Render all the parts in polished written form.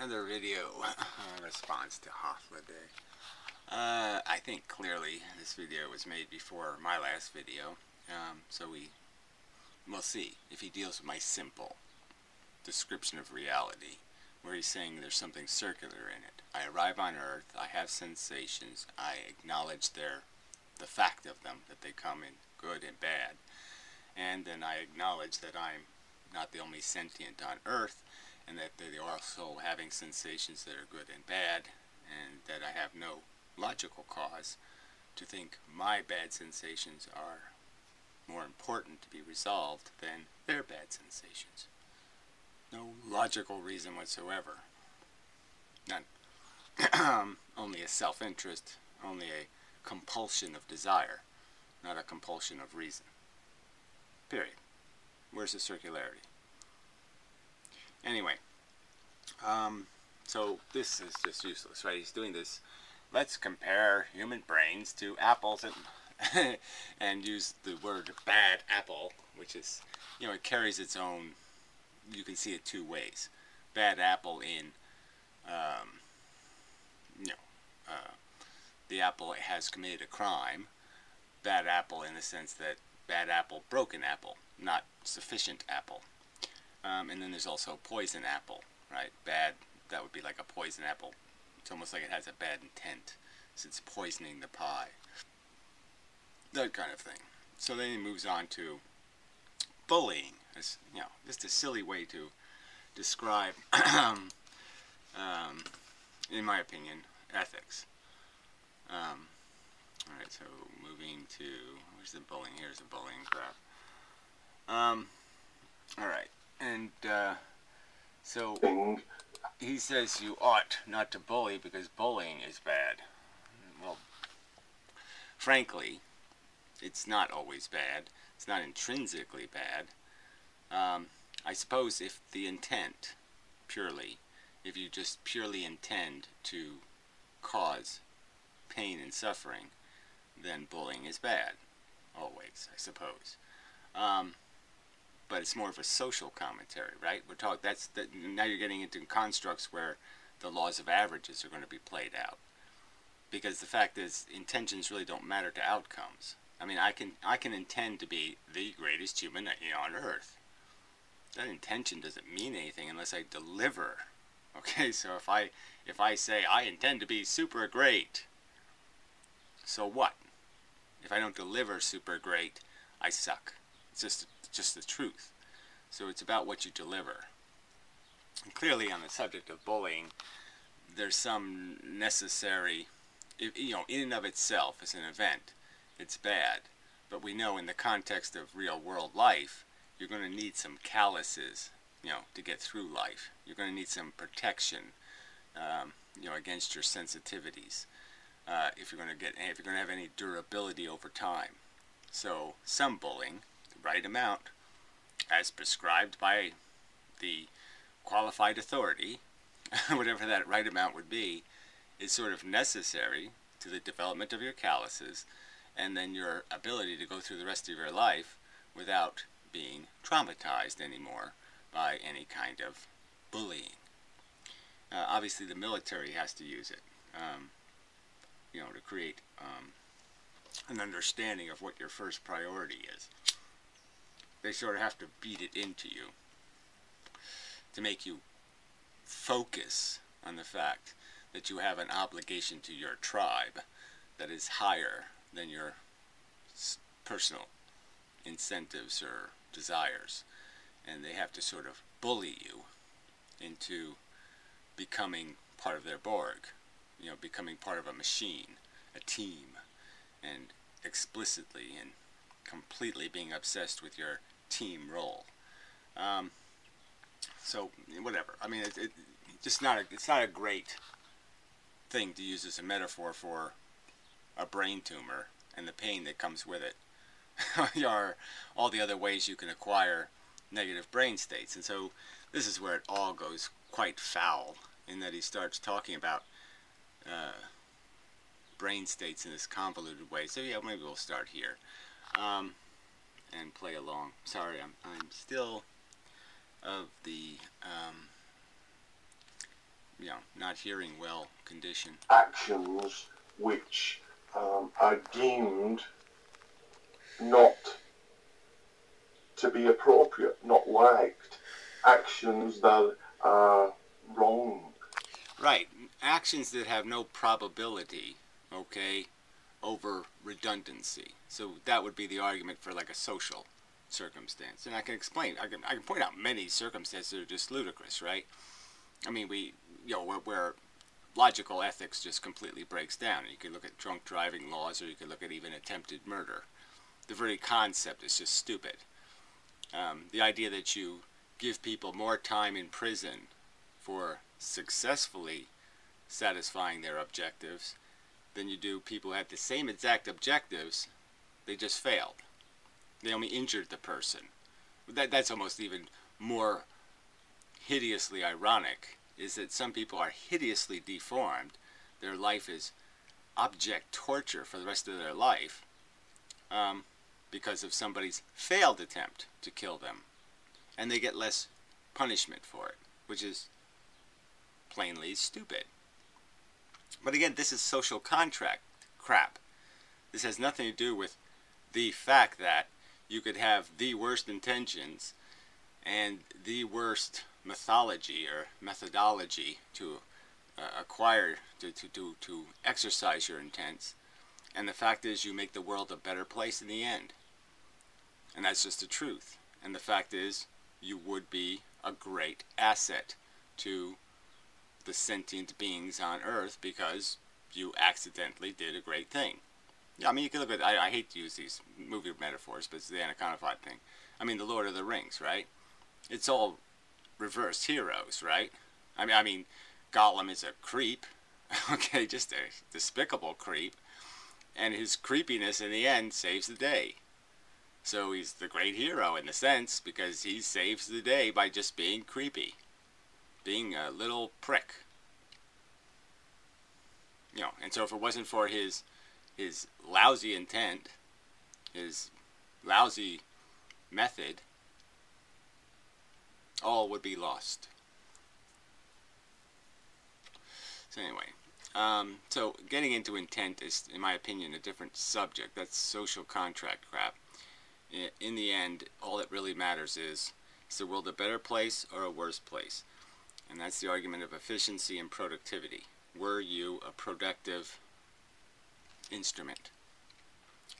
another video response to Hofla Day. I think clearly this video was made before my last video, so we'll see if he deals with my simple description of reality, where he's saying there's something circular in it. I arrive on Earth, I have sensations, I acknowledge the fact of them, that they come in good and bad, and then I acknowledge that I'm not the only sentient on Earth, and that they're also having sensations that are good and bad, and that I have no logical cause to think my bad sensations are more important to be resolved than their bad sensations. No logical reason whatsoever. None. Only a self-interest, only a compulsion of desire, not a compulsion of reason. Period. Where's the circularity? Anyway, so this is just useless, right? He's doing this. Let's compare human brains to apples and and use the word bad apple, which is, it carries its own, you can see it two ways. Bad apple in, the apple has committed a crime. Bad apple in the sense that bad apple, broken apple, not sufficient apple. And then there's also poison apple, right? Bad, that would be like a poison apple. It's almost like it has a bad intent, so it's poisoning the pie. That kind of thing. So then he moves on to bullying. As, just a silly way to describe, in my opinion, ethics. Alright, so moving to, where's the bullying? Here's the bullying crap. Alright, and so he says you ought not to bully because bullying is bad. Well, frankly, it's not always bad. It's not intrinsically bad. I suppose if the intent, if you just purely intend to cause pain and suffering, then bullying is bad. Always, I suppose. But it's more of a social commentary, right? Now you're getting into constructs where the laws of averages are going to be played out. Because the fact is, intentions really don't matter to outcomes. I mean, I can intend to be the greatest human on Earth. That intention doesn't mean anything unless I deliver. Okay, so if I say I intend to be super great, so what? If I don't deliver super great, I suck. It's just the truth. So it's about what you deliver. And clearly, on the subject of bullying, there's some necessary, in and of itself as an event, it's bad. But we know in the context of real world life, you're going to need some calluses, to get through life. You're going to need some protection, against your sensitivities. If you're going to have any durability over time. So some bullying, the right amount, as prescribed by the qualified authority, whatever that right amount would be, is sort of necessary to the development of your calluses and then your ability to go through the rest of your life without being traumatized anymore by any kind of bullying. Obviously the military has to use it, to create an understanding of what your first priority is. They sort of have to beat it into you to make you focus on the fact that you have an obligation to your tribe that is higher than your personal incentives or desires. And they have to sort of bully you into becoming part of their Borg, becoming part of a machine, a team, and explicitly and completely being obsessed with your team role. So whatever. I mean, it's not a great thing to use as a metaphor for a brain tumor and the pain that comes with it, or all the other ways you can acquire negative brain states. And so this is where it all goes quite foul, in that he starts talking about brain states in this convoluted way. So yeah, maybe we'll start here and play along. Sorry, I'm still of the not hearing well condition. Actions which are deemed not to be appropriate, not liked, actions that are wrong. Right, actions that have no probability, okay, over redundancy. So that would be the argument for like a social circumstance. And I can explain, I can point out many circumstances that are just ludicrous, right? I mean, where logical ethics just completely breaks down. You could look at drunk driving laws, or you could look at even attempted murder. The very concept is just stupid. The idea that you give people more time in prison for successfully satisfying their objectives than you do people who had the same exact objectives, they just failed. They only injured the person. That's almost even more hideously ironic, is that some people are hideously deformed. Their life is object torture for the rest of their life because of somebody's failed attempt to kill them. And they get less punishment for it, which is plainly stupid. But again, this is social contract crap. This has nothing to do with the fact that you could have the worst intentions and the worst methodology to acquire, to exercise your intents. And the fact is, you make the world a better place in the end. And that's just the truth. And the fact is, you would be a great asset to the sentient beings on Earth because you accidentally did a great thing. Yeah, I mean, you can look at, I hate to use these movie metaphors, but it's the Anaconda thing. I mean, the Lord of the Rings, right? It's all reverse heroes, right? I mean, Gollum is a creep, okay, just a despicable creep, and his creepiness in the end saves the day. So he's the great hero in the sense, because he saves the day by just being creepy, being a little prick. And so if it wasn't for his lousy intent, his lousy method, all would be lost. So anyway, so getting into intent is, in my opinion, a different subject. That's social contract crap. In the end, all that really matters is the world a better place or a worse place? And that's the argument of efficiency and productivity. Were you a productive instrument?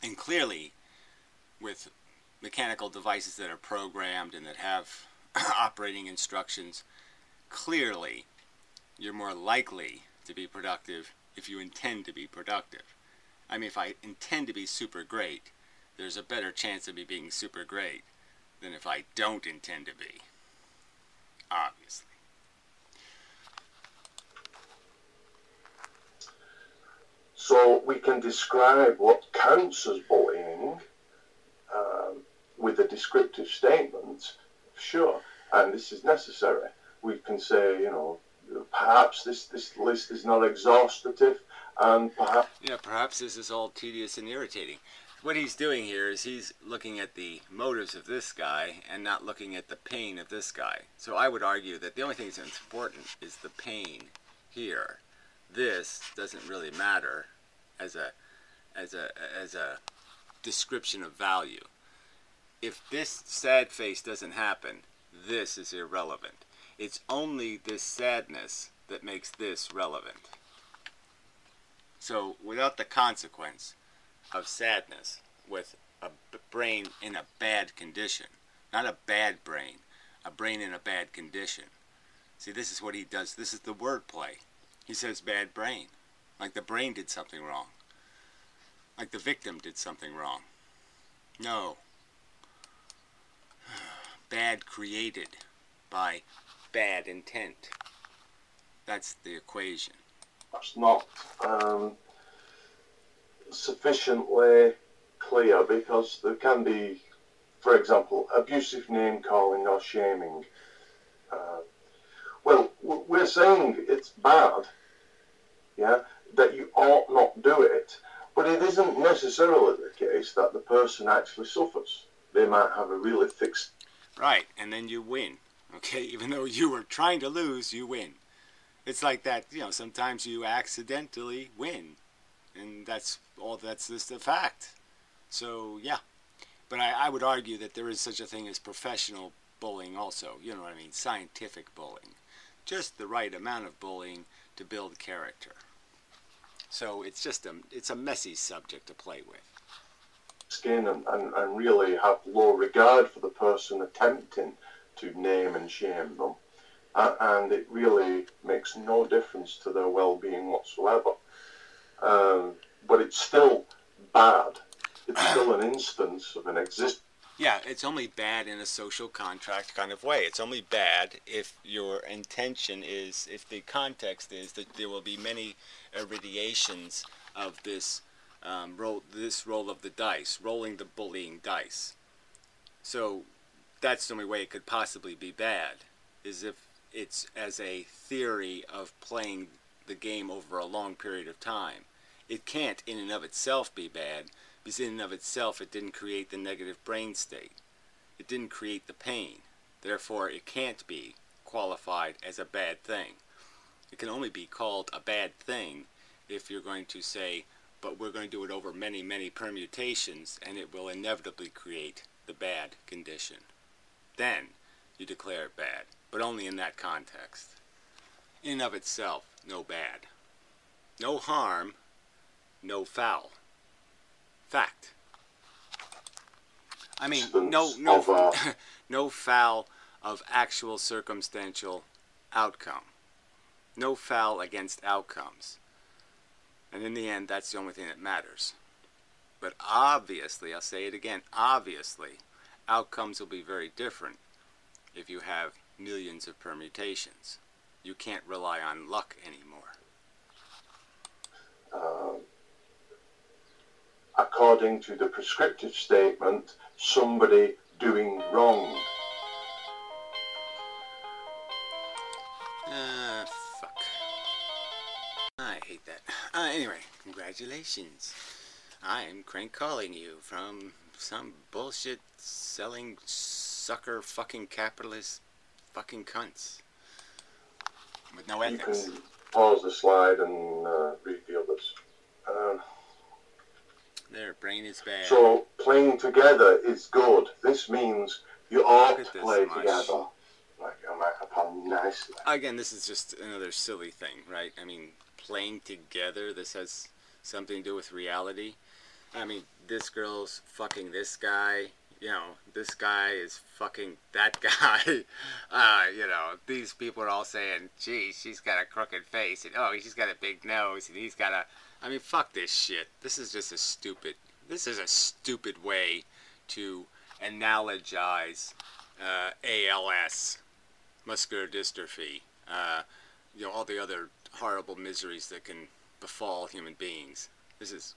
And clearly, with mechanical devices that are programmed and that have operating instructions, clearly you're more likely to be productive if you intend to be productive. I mean, if I intend to be super great, there's a better chance of me being super great than if I don't intend to be. Obviously. So we can describe what counts as bullying with a descriptive statement, sure, and this is necessary. We can say, perhaps this list is not exhaustive, and perhaps... Yeah, perhaps this is all tedious and irritating. What he's doing here is he's looking at the motives of this guy and not looking at the pain of this guy. So I would argue that the only thing that's important is the pain here. This doesn't really matter as a description of value. If this sad face doesn't happen, this is irrelevant. It's only this sadness that makes this relevant. So without the consequence of sadness, with a brain in a bad condition, not a bad brain, a brain in a bad condition. See, this is what he does. This is the wordplay. He says bad brain, like the brain did something wrong, like the victim did something wrong. No. Bad created by bad intent. That's the equation. That's not sufficiently clear, because there can be, for example, abusive name calling or shaming. Well, we're saying it's bad, yeah, that you ought not do it, but it isn't necessarily the case that the person actually suffers. They might have a really fixed... Right, and then you win, okay? Even though you were trying to lose, you win. It's like that, sometimes you accidentally win. And that's just a fact. So, yeah. But I would argue that there is such a thing as professional bullying also. You know what I mean? Scientific bullying. Just the right amount of bullying to build character. So it's a messy subject to play with. Skin and really have low regard for the person attempting to name and shame them. And it really makes no difference to their well-being whatsoever. But it's still bad. It's still an instance of an existence. Yeah, it's only bad in a social contract kind of way. It's only bad if your intention is, if the context is that there will be many irradiations of this roll of the dice, rolling the bullying dice. So that's the only way it could possibly be bad, is if it's as a theory of playing the game over a long period of time. It can't in and of itself be bad, because in and of itself it didn't create the negative brain state. It didn't create the pain. Therefore, it can't be qualified as a bad thing. It can only be called a bad thing if you're going to say, but we're going to do it over many, many permutations, and it will inevitably create the bad condition. Then you declare it bad, but only in that context. In and of itself, no bad. No harm, no foul. Fact. I mean, no foul of actual circumstantial outcome. No foul against outcomes. And in the end, that's the only thing that matters. But obviously, I'll say it again, obviously, outcomes will be very different if you have millions of permutations. You can't rely on luck anymore. According to the prescriptive statement, somebody doing wrong. Fuck. I hate that. Anyway, congratulations. I'm crank calling you from some bullshit selling sucker fucking capitalist fucking cunts. With no ethics. You can pause the slide and read the others. Their brain is bad. So playing together is good. This means you ought to play together. Like a microphone nicely. Again, this is just another silly thing, right? I mean, playing together, this has something to do with reality. I mean, this girl's fucking this guy. This guy is fucking that guy. These people are all saying, gee, she's got a crooked face. And, oh, she's got a big nose. And he's got a... I mean, fuck this shit. This is just a stupid way to analogize ALS, muscular dystrophy, all the other horrible miseries that can befall human beings. This is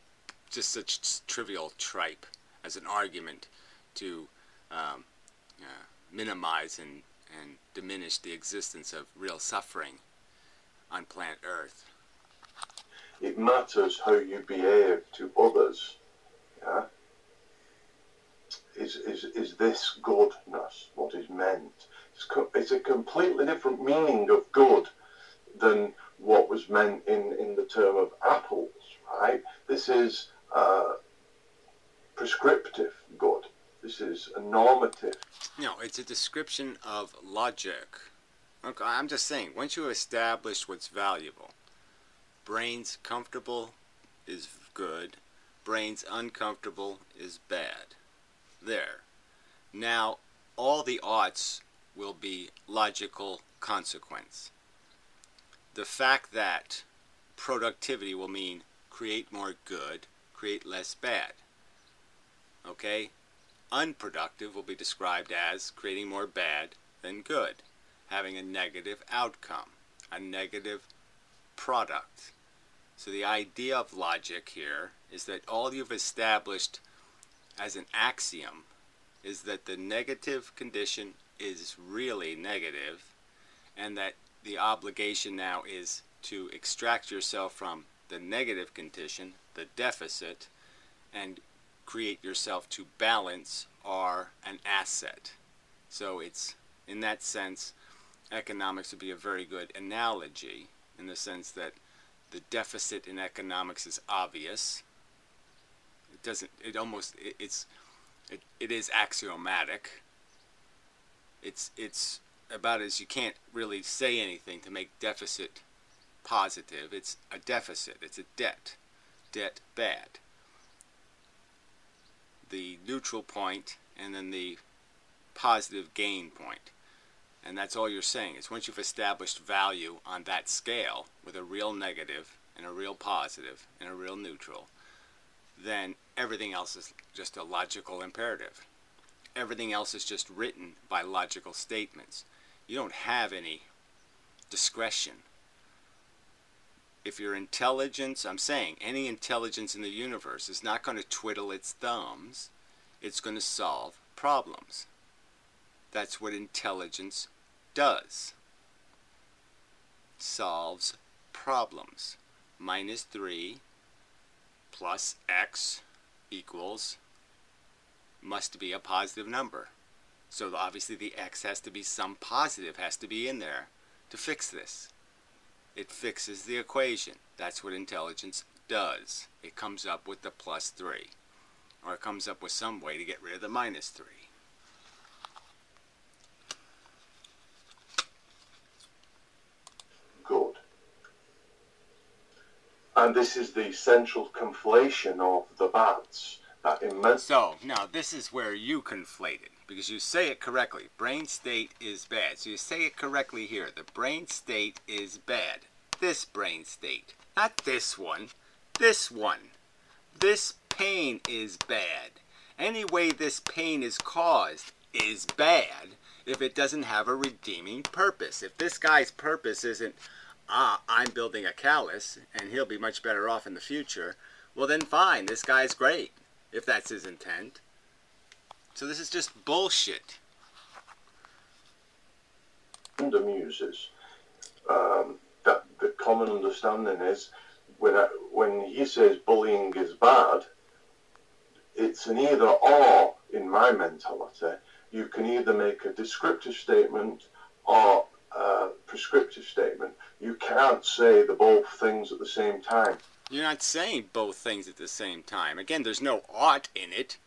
just such trivial tripe as an argument to minimize and diminish the existence of real suffering on planet Earth. It matters how you behave to others. Yeah? Is this goodness what is meant? It's a completely different meaning of good than what was meant in the term of apples, right? This is prescriptive good. This is a normative. No, it's a description of logic. Okay, I'm just saying, once you establish what's valuable, brains comfortable is good, brains uncomfortable is bad. There. Now, all the oughts will be logical consequence. The fact that productivity will mean create more good, create less bad. Okay? Unproductive will be described as creating more bad than good, having a negative outcome, a negative product. So the idea of logic here is that all you've established as an axiom is that the negative condition is really negative, and that the obligation now is to extract yourself from the negative condition, the deficit, and create yourself to balance or an asset. So it's, in that sense, economics would be a very good analogy in the sense that the deficit in economics is obvious. It is axiomatic. It's about as you can't really say anything to make deficit positive. It's a deficit. It's a debt. Debt bad. The neutral point and then the positive gain point. And that's all you're saying is once you've established value on that scale with a real negative and a real positive and a real neutral, then everything else is just a logical imperative. Everything else is just written by logical statements. You don't have any discretion. If your intelligence, I'm saying, any intelligence in the universe is not going to twiddle its thumbs, it's going to solve problems. That's what intelligence does. Solves problems. -3 plus x equals must be a positive number. So obviously the x has to be some positive, has to be in there to fix this. It fixes the equation. That's what intelligence does. It comes up with the +3. Or it comes up with some way to get rid of the -3. Good. And this is the central conflation of the bads. So, now this is where you conflate it, because you say it correctly. Brain state is bad. So you say it correctly here. The brain state is bad. This brain state. Not this one. This one. This pain is bad. Any way this pain is caused is bad if it doesn't have a redeeming purpose. If this guy's purpose isn't, I'm building a callus and he'll be much better off in the future, well then fine, this guy's great, if that's his intent. So this is just bullshit. Uses that the common understanding is when he says bullying is bad, it's an either or in my mentality. You can either make a descriptive statement or a prescriptive statement. You can't say the both things at the same time. You're not saying both things at the same time. Again, there's no ought in it.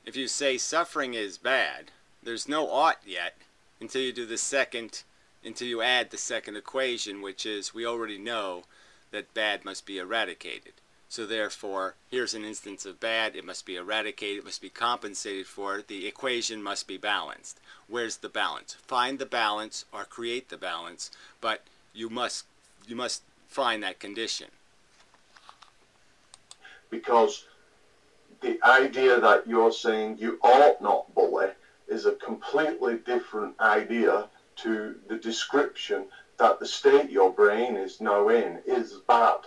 If you say suffering is bad, there's no ought yet until you do the second, until you add the second equation, which is we already know that bad must be eradicated. So therefore, here's an instance of bad. It must be eradicated. It must be compensated for. The equation must be balanced. Where's the balance? Find the balance or create the balance, but you must find that condition. Because the idea that you're saying you ought not bully is a completely different idea to the description that the state your brain is now in is bad.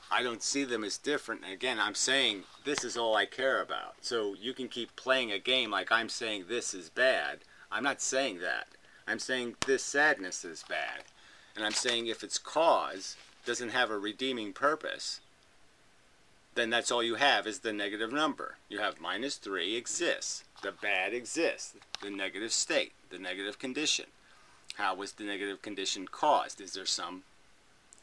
I don't see them as different. Again, I'm saying this is all I care about. So you can keep playing a game like I'm saying this is bad. I'm not saying that. I'm saying this sadness is bad. And I'm saying if its cause doesn't have a redeeming purpose, then that's all you have is the negative number. You have -3 exists. The bad exists. The negative state. The negative condition. How was the negative condition caused? Is there some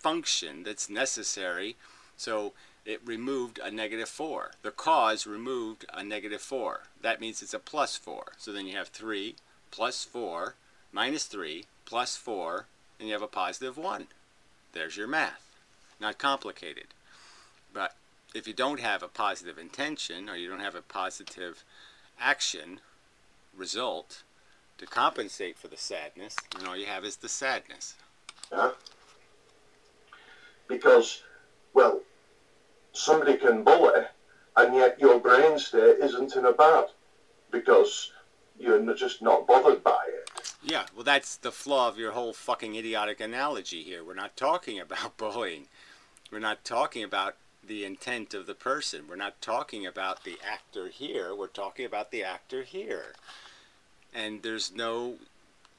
function that's necessary? So it removed a -4. The cause removed a -4. That means it's a +4. So then you have 3 plus 4 minus 3 plus 4, and you have a +1. There's your math. Not complicated. But if you don't have a positive intention or you don't have a positive action result to compensate for the sadness, then all you have is the sadness. Yeah. Because, well, somebody can bully and yet your brain state isn't in a bad because you're just not bothered by it. Yeah, well that's the flaw of your whole fucking idiotic analogy here. We're not talking about bullying. We're not talking about the intent of the person. We're not talking about the actor here. We're talking about the actor here. And there's no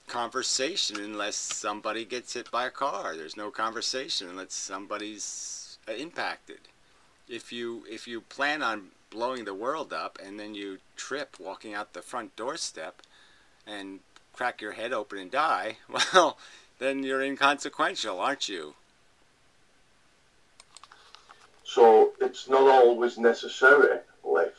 conversation unless somebody gets hit by a car. There's no conversation unless somebody's impacted. If you plan on blowing the world up and then you trip walking out the front doorstep and crack your head open and die, well, then you're inconsequential, aren't you? So it's not always necessarily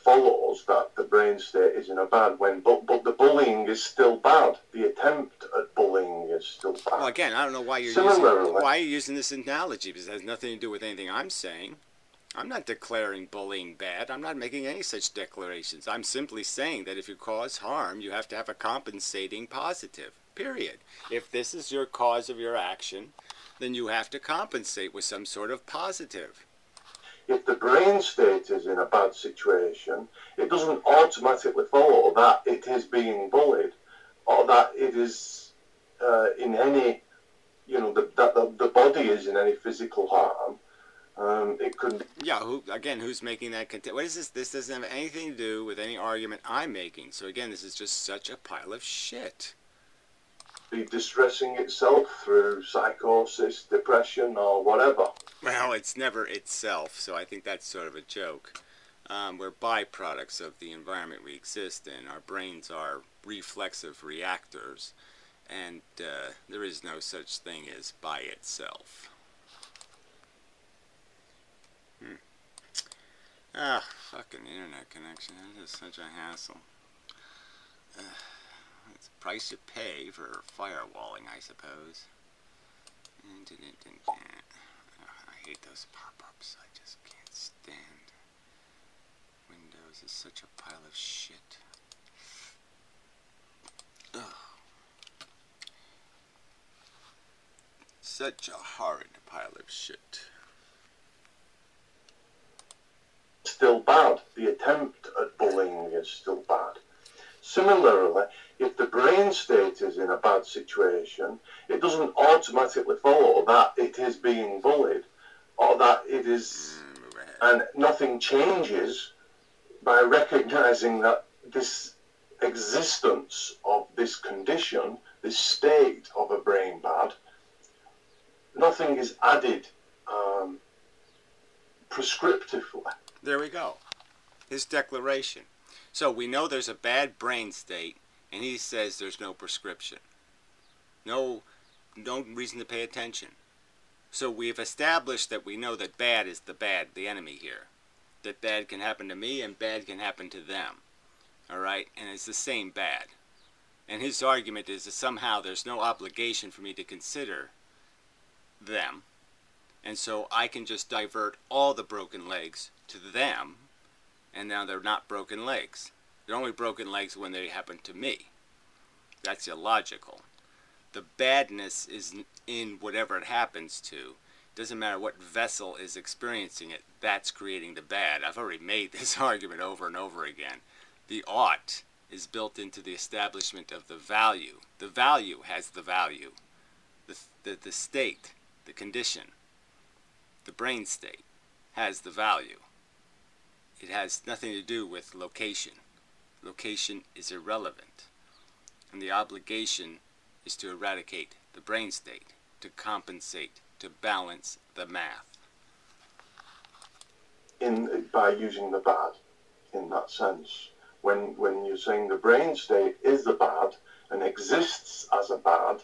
follows that the brain state is in a bad when, but the bullying is still bad. The attempt at bullying is still bad. Well, again, I don't know why you're using this analogy, because it has nothing to do with anything I'm saying. I'm not declaring bullying bad. I'm not making any such declarations. I'm simply saying that if you cause harm, you have to have a compensating positive, period. If this is your cause of your action, then you have to compensate with some sort of positive. If the brain state is in a bad situation, it doesn't automatically follow that it is being bullied, or that it is in any, that the body is in any physical harm. It could. Yeah. Who's making that? What is this? This doesn't have anything to do with any argument I'm making. So again, this is just such a pile of shit. Be distressing itself through psychosis, depression, or whatever. Well, it's never itself, so I think that's sort of a joke. We're byproducts of the environment we exist in. Our brains are reflexive reactors, and there is no such thing as by itself. Fucking internet connection. It is such a hassle. It's the price you pay for firewalling, I suppose. I hate those pop-ups. I just can't stand. Windows is such a pile of shit. Ugh. Such a horrid pile of shit. Still bad. The attempt at bullying is still bad. Similarly, if the brain state is in a bad situation, it doesn't automatically follow that it is being bullied, or that it is, and nothing changes by recognizing that this existence of this condition, this state of a brain bad, nothing is added prescriptively. There we go. His declaration. So we know there's a bad brain state, and he says there's no prescription. No reason to pay attention. So we've established that we know that bad is the enemy here. That bad can happen to me and bad can happen to them. Alright? And it's the same bad. And his argument is that somehow there's no obligation for me to consider them. And so I can just divert all the broken legs to them, and now they're not broken legs. They're only broken legs when they happen to me. That's illogical. The badness is in whatever it happens to. Doesn't matter what vessel is experiencing it, that's creating the bad. I've already made this argument over and over again. The ought is built into the establishment of the value. The value has the value. The state, the condition, the brain state has the value. It has nothing to do with location. Location is irrelevant. And the obligation is to eradicate the brain state, to compensate, to balance the math. By using the bad, in that sense. When you're saying the brain state is the bad and exists as a bad,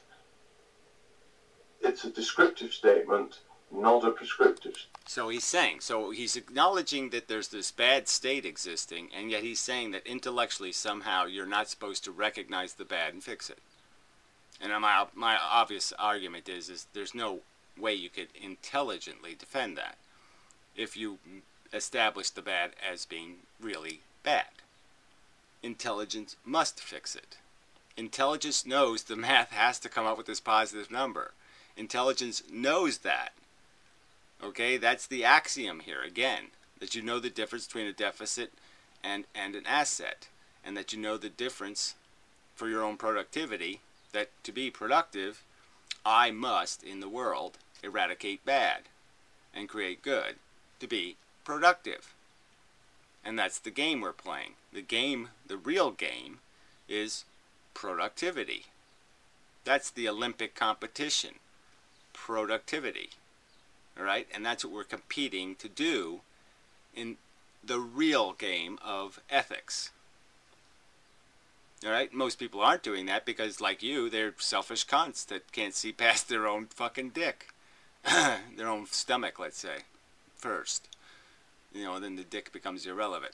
it's a descriptive statement, not a prescriptive. So he's acknowledging that there's this bad state existing, and yet he's saying that intellectually somehow you're not supposed to recognize the bad and fix it. And my obvious argument is there's no way you could intelligently defend that if you establish the bad as being really bad. Intelligence must fix it. Intelligence knows the math has to come up with this positive number. Intelligence knows that. Okay, that's the axiom here, again, that you know the difference between a deficit and an asset, and that you know the difference for your own productivity, that to be productive, I must, in the world, eradicate bad and create good to be productive. And that's the game we're playing. The game, the real game, is productivity. That's the Olympic competition, productivity. All right? And that's what we're competing to do in the real game of ethics. All right, most people aren't doing that because, like you, they're selfish cunts that can't see past their own fucking dick, their own stomach, let's say, first. Then the dick becomes irrelevant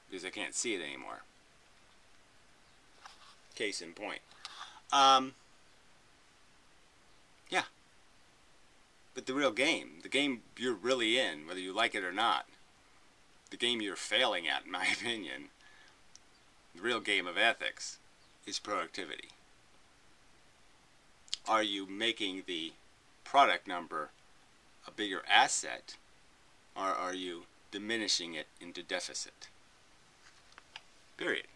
because they can't see it anymore. Case in point. Yeah, but the real game, the game you're really in, whether you like it or not, the game you're failing at, in my opinion, the real game of ethics is productivity. Are you making the product number a bigger asset, or are you diminishing it into deficit? Period.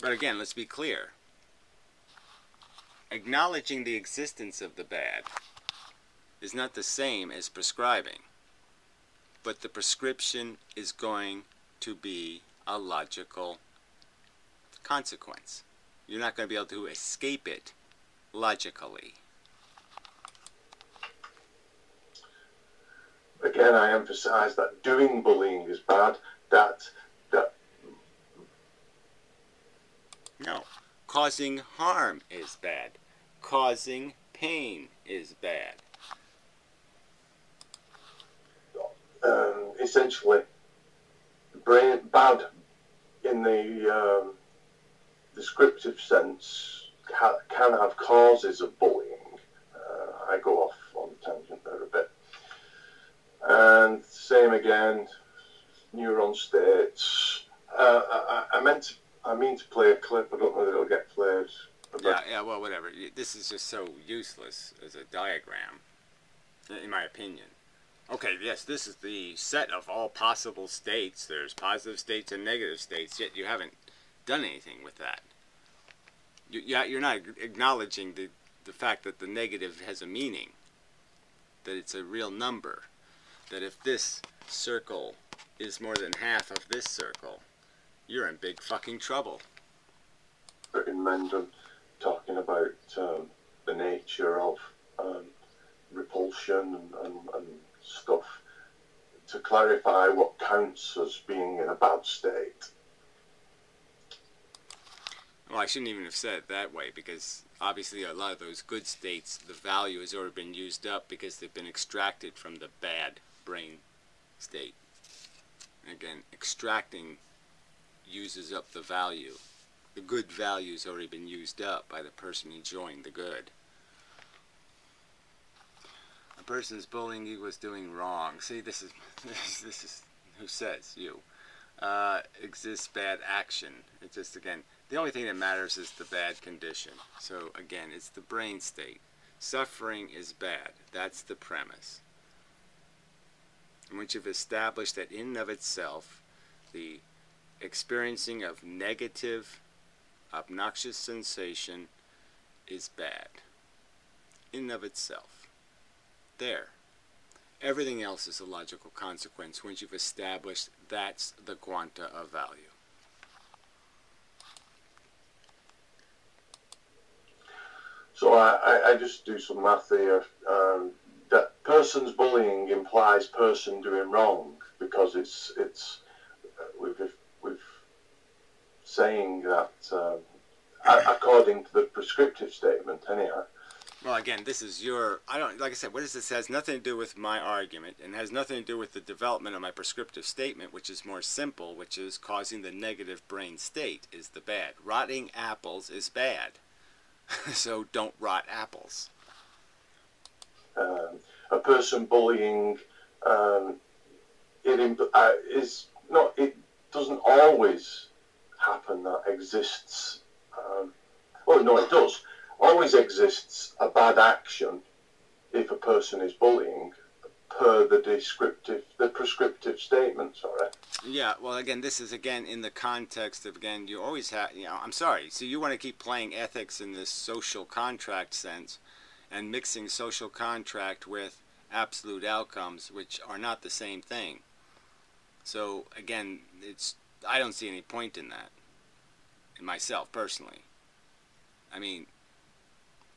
But again, let's be clear. Acknowledging the existence of the bad is not the same as prescribing, but the prescription is going to be a logical consequence. You're not going to be able to escape it logically. Again, I emphasize that doing bullying is bad. No. Causing harm is bad. Causing pain is bad. Essentially, bad in the descriptive sense can have causes of bullying. I go off on the tangent there a bit. And same again, neuron states. I mean to play a clip. I don't know that it'll get played. Yeah, well, whatever. This is just so useless as a diagram, in my opinion. Okay, yes, this is the set of all possible states. There's positive states and negative states, yet you haven't done anything with that. You're not acknowledging the fact that the negative has a meaning, that it's a real number, that if this circle is more than half of this circle, you're in big fucking trouble. Inmendham talking about the nature of repulsion and stuff to clarify what counts as being in a bad state. Well, I shouldn't even have said it that way, because obviously a lot of those good states, the value has already been used up because they've been extracted from the bad brain state. And again, extracting uses up the value. The good value has already been used up by the person enjoying the good. A person's bullying you was doing wrong. See, this is who says you. Exists bad action. It's just, again, the only thing that matters is the bad condition. So again, it's the brain state. Suffering is bad. That's the premise. And once you've established that in and of itself, the experiencing of negative, obnoxious sensation is bad. In and of itself. There. Everything else is a logical consequence once you've established that's the quanta of value. So I just do some math here. That person's bullying implies person doing wrong, because it's we've saying that according to the prescriptive statement anyhow. Well, again, this is like I said, what this has nothing to do with my argument, and has nothing to do with the development of my prescriptive statement, which is more simple, which is causing the negative brain state is the bad. Rotting apples is bad. So don't rot apples. A person bullying, it doesn't always happen that exists. Well, no, it does. Always exists a bad action if a person is bullying, per the prescriptive statement, sorry. Yeah, well, again, this is, again, in the context of, again, you always have, I'm sorry, so you want to keep playing ethics in this social contract sense and mixing social contract with absolute outcomes, which are not the same thing. So, again, I don't see any point in that, in myself, personally. I mean,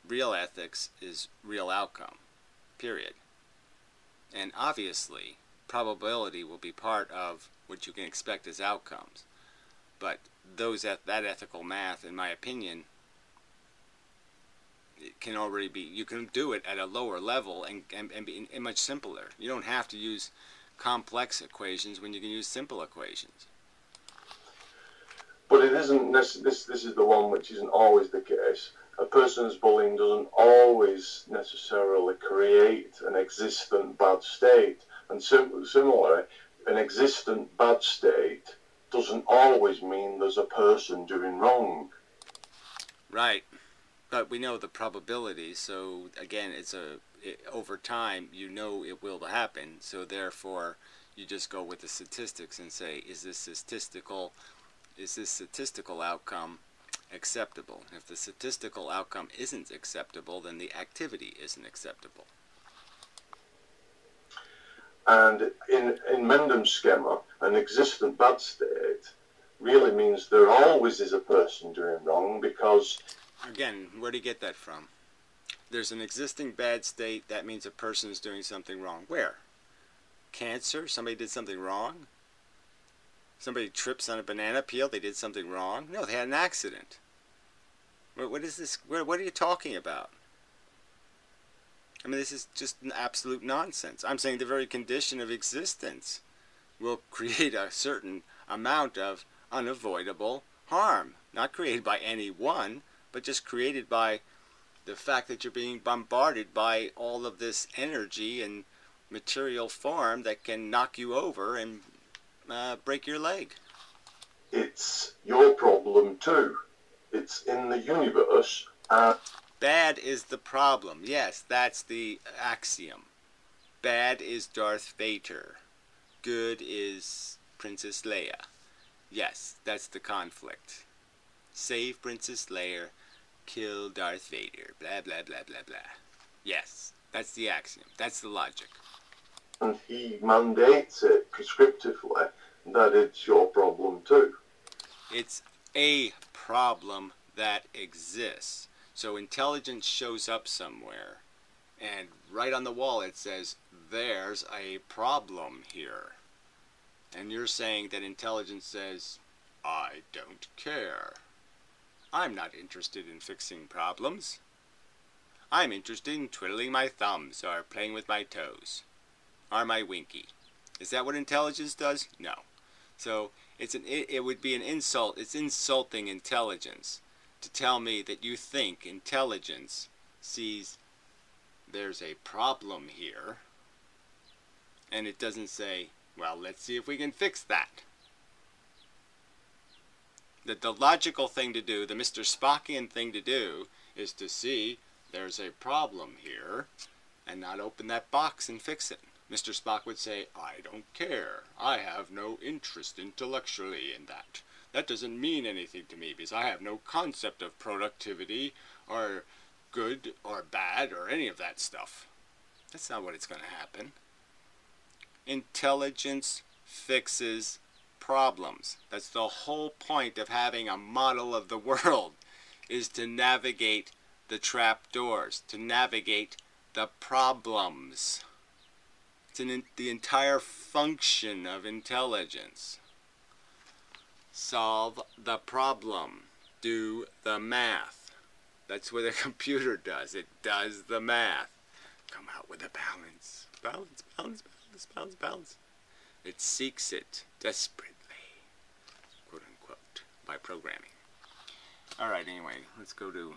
real ethics is real outcome, period. And obviously, probability will be part of what you can expect as outcomes. But that ethical math, in my opinion, it can already be, you can do it at a lower level and be much simpler. You don't have to use complex equations when you can use simple equations. But it isn't this is the one which isn't always the case. A person's bullying doesn't always necessarily create an existent bad state. And similarly, an existent bad state doesn't always mean there's a person doing wrong. Right. But we know the probability, so again, over time, you know it will happen, so therefore you just go with the statistics and say, is this statistical outcome acceptable? If the statistical outcome isn't acceptable, then the activity isn't acceptable. And in inmendham's schema, an existent bad state really means there always is a person doing wrong, because... Again, where do you get that from? There's an existing bad state, that means a person is doing something wrong. Where? Cancer? Somebody did something wrong? Somebody trips on a banana peel, they did something wrong? No, they had an accident. What is this? What are you talking about? I mean, this is just an absolute nonsense. I'm saying the very condition of existence will create a certain amount of unavoidable harm. Not created by anyone, but just created by the fact that you're being bombarded by all of this energy and material form that can knock you over and break your leg. It's your problem too. It's in the universe. Bad is the problem. Yes, that's the axiom. Bad is Darth Vader. Good is Princess Leia. Yes, that's the conflict. Save Princess Leia, kill Darth Vader, blah, blah, blah, blah, blah. Yes, that's the axiom. That's the logic. And he mandates it prescriptively that it's your problem too. It's a problem that exists. So intelligence shows up somewhere, and right on the wall it says, there's a problem here. And you're saying that intelligence says, I don't care. I'm not interested in fixing problems. I'm interested in twiddling my thumbs or playing with my toes or my winky. Is that what intelligence does? No. So it would be an insult. It's insulting intelligence to tell me that you think intelligence sees there's a problem here, and it doesn't say, well, let's see if we can fix that. The logical thing to do, the Mr. Spockian thing to do, is to see there's a problem here and not open that box and fix it. Mr. Spock would say, I don't care. I have no interest intellectually in that. That doesn't mean anything to me because I have no concept of productivity or good or bad or any of that stuff. That's not what it's going to happen. Intelligence fixes problems. That's the whole point of having a model of the world, is to navigate the trapdoors, to navigate the problems. It's the entire function of intelligence. Solve the problem. Do the math. That's what a computer does. It does the math. Come out with a balance. Balance, balance, balance, balance, balance. It seeks it desperately, quote unquote, by programming. Alright, anyway, let's go to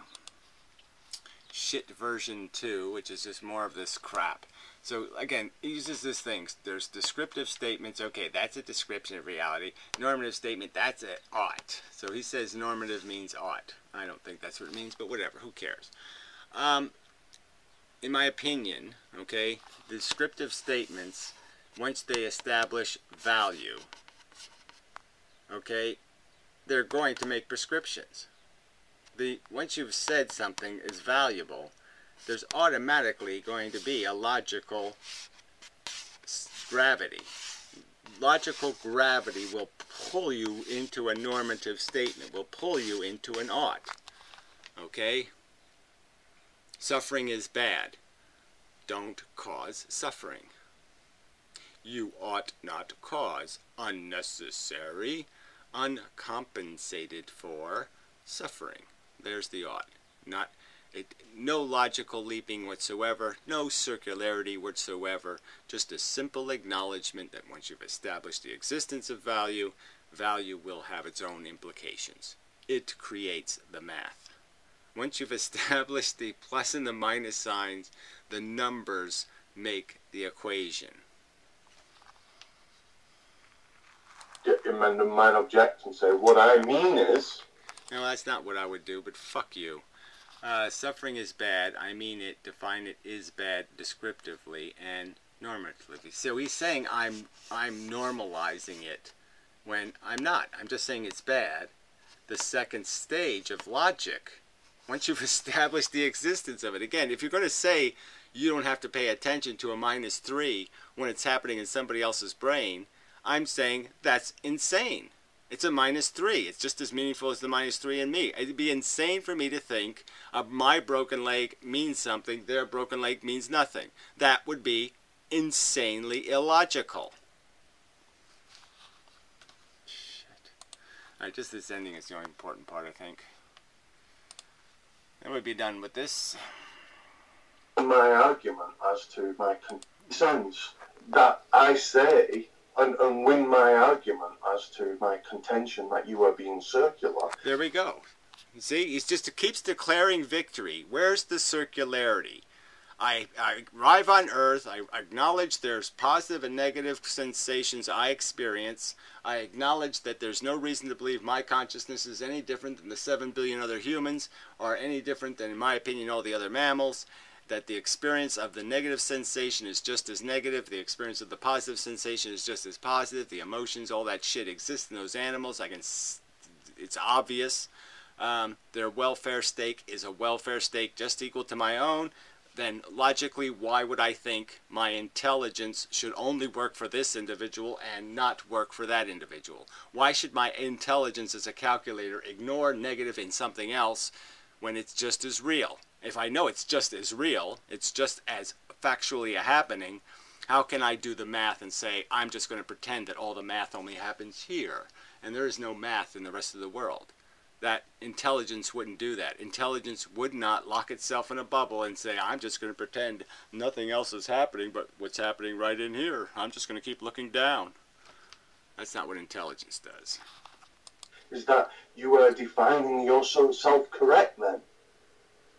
shit version 2, which is just more of this crap. So again, it uses this thing. There's descriptive statements. Okay, that's a description of reality. Normative statement, that's it. Ought. So he says normative means ought. I don't think that's what it means, but whatever. Who cares? In my opinion, okay, descriptive statements, once they establish value, okay, they're going to make prescriptions. Once you've said something is valuable, there's automatically going to be a logical gravity. Logical gravity will pull you into a normative statement, will pull you into an ought. Okay? Suffering is bad. Don't cause suffering. You ought not cause unnecessary, uncompensated for suffering. There's the ought. Not it, no logical leaping whatsoever, no circularity whatsoever, just a simple acknowledgement that once you've established the existence of value, value will have its own implications. It creates the math. Once you've established the plus and the minus signs, the numbers make the equation. Inmendham might object and say, what I mean is... No, that's not what I would do, but fuck you. Suffering is bad. I mean it. Define it is bad descriptively and normatively. So he's saying I'm normalizing it when I'm not. I'm just saying it's bad. The second stage of logic, once you've established the existence of it. Again, if you're going to say you don't have to pay attention to a -3 when it's happening in somebody else's brain, I'm saying that's insane. It's a -3. It's just as meaningful as the -3 in me. It'd be insane for me to think my broken leg means something, their broken leg means nothing. That would be insanely illogical. Shit. Alright, just this ending is the only important part, I think. Then we'd be done with this. My argument as to my concerns that I say... And win my argument as to my contention that you are being circular. There we go. You see, he just keeps declaring victory. Where's the circularity? I arrive on Earth. I acknowledge there's positive and negative sensations I experience. I acknowledge that there's no reason to believe my consciousness is any different than the 7 billion other humans, or any different than, in my opinion, all the other mammals. That the experience of the negative sensation is just as negative, the experience of the positive sensation is just as positive, the emotions, all that shit exists in those animals. It's obvious. Their welfare stake is a welfare stake just equal to my own. Then logically, why would I think my intelligence should only work for this individual and not work for that individual? Why should my intelligence as a calculator ignore negative in something else when it's just as real? If I know it's just as real, it's just as factually happening, how can I do the math and say, I'm just going to pretend that all the math only happens here, and there is no math in the rest of the world? That intelligence wouldn't do that. Intelligence would not lock itself in a bubble and say, I'm just going to pretend nothing else is happening but what's happening right in here. I'm just going to keep looking down. That's not what intelligence does. Is that you are defining yourself self-correct then?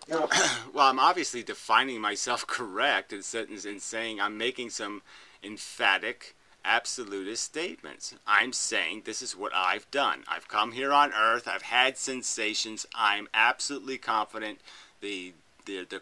Well, I'm obviously defining myself correct in saying I'm making some emphatic, absolutist statements. I'm saying this is what I've done. I've come here on Earth. I've had sensations. I'm absolutely confident the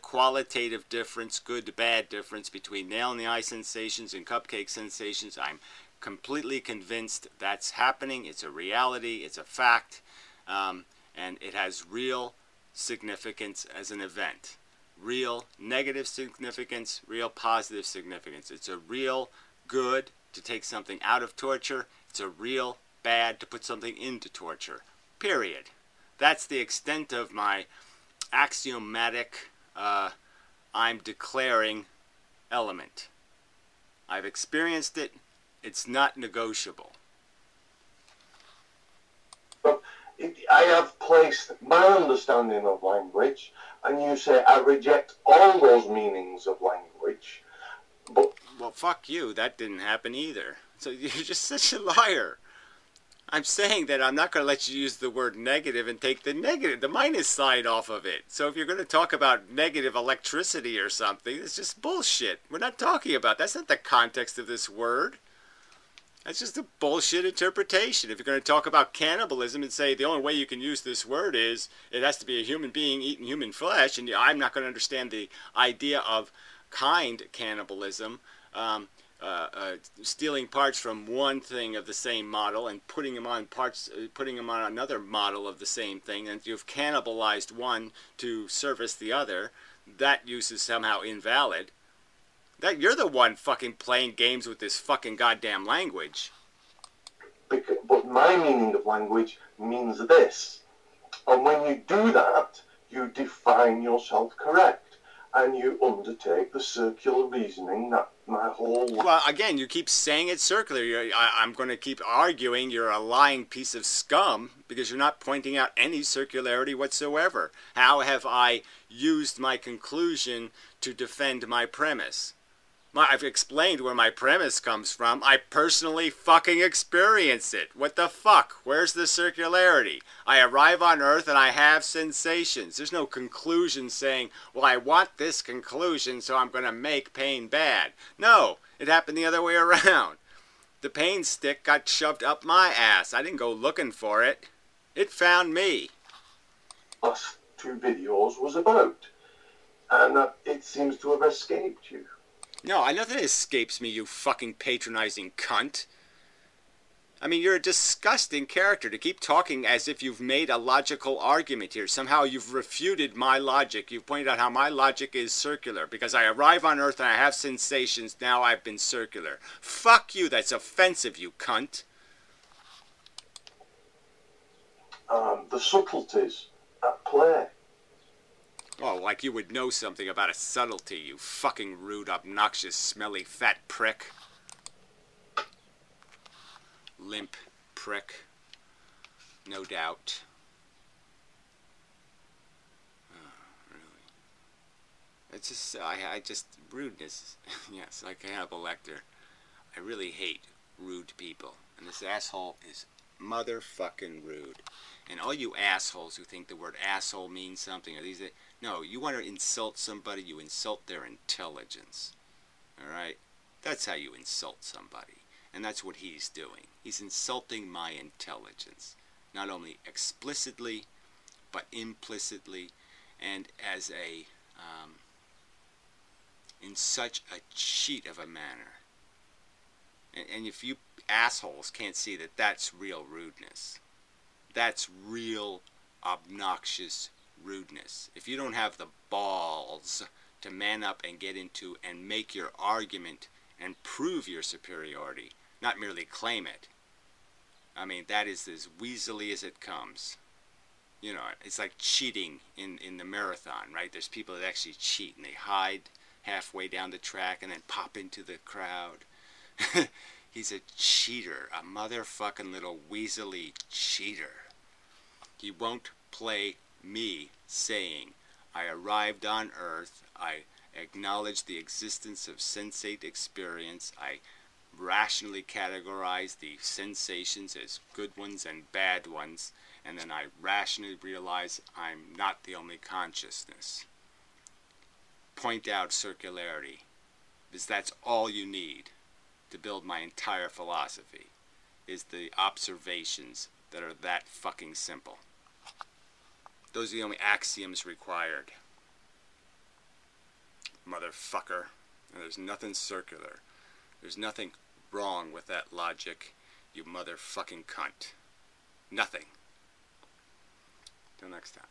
qualitative difference, good to bad difference between nail in the eye sensations and cupcake sensations, I'm completely convinced that's happening. It's a reality. It's a fact. And it has real significance as an event. Real negative significance, real positive significance. It's a real good to take something out of torture. It's a real bad to put something into torture. Period. That's the extent of my axiomatic, I'm declaring element. I've experienced it. It's not negotiable. I have placed my understanding of language, and you say I reject all those meanings of language. But well, fuck you. That didn't happen either. So you're just such a liar. I'm saying that I'm not going to let you use the word negative and take the minus side off of it. So if you're going to talk about negative electricity or something, it's just bullshit. We're not talking about that's not the context of this word. That's just a bullshit interpretation. If you're going to talk about cannibalism and say the only way you can use this word is it has to be a human being eating human flesh, and I'm not going to understand the idea of kind cannibalism, stealing parts from one thing of the same model and putting them on another model of the same thing, and you've cannibalized one to service the other, that use is somehow invalid. That you're the one fucking playing games with this fucking goddamn language. But my meaning of language means this. And when you do that, you define yourself correct. and you undertake the circular reasoning that my whole life... Well, again, you keep saying it's circular. I'm going to keep arguing you're a lying piece of scum because you're not pointing out any circularity whatsoever. How have I used my conclusion to defend my premise? I've explained where my premise comes from. I personally fucking experienced it. What the fuck? Where's the circularity? I arrive on Earth and I have sensations. There's no conclusion saying, well, I want this conclusion, so I'm going to make pain bad. No, it happened the other way around. The pain stick got shoved up my ass. I didn't go looking for it. It found me. Last 2 videos was about. And it seems to have escaped you. No, nothing escapes me, you fucking patronizing cunt. I mean, you're a disgusting character to keep talking as if you've made a logical argument here. Somehow you've refuted my logic. You've pointed out how my logic is circular. Because I arrive on Earth and I have sensations, now I've been circular. Fuck you, that's offensive, you cunt. The subtleties at play. Oh, like you would know something about a subtlety, you fucking rude, obnoxious, smelly, fat prick. Limp prick. No doubt. Oh, really. It's just, rudeness. Yes, like Hannibal Lecter. I really hate rude people. And this asshole is motherfucking rude. And all you assholes who think the word asshole means something, or no, you want to insult somebody, you insult their intelligence. Alright? That's how you insult somebody. And that's what he's doing. He's insulting my intelligence. Not only explicitly, but implicitly, and as in such a cheat of a manner. And if you assholes can't see that that's real rudeness, that's real obnoxious rudeness. If you don't have the balls to man up and get into and make your argument and prove your superiority, not merely claim it, I mean, that is as weaselly as it comes. You know, it's like cheating in the marathon, right? There's people that actually cheat and they hide halfway down the track and then pop into the crowd. He's a cheater, a motherfucking little weaselly cheater. He won't play me saying, I arrived on Earth, I acknowledged the existence of sensate experience, I rationally categorize the sensations as good ones and bad ones, and then I rationally realize I'm not the only consciousness. Point out circularity, because that's all you need to build my entire philosophy, is the observations that are that fucking simple. Those are the only axioms required. Motherfucker. And there's nothing circular. There's nothing wrong with that logic, you motherfucking cunt. Nothing. Till next time.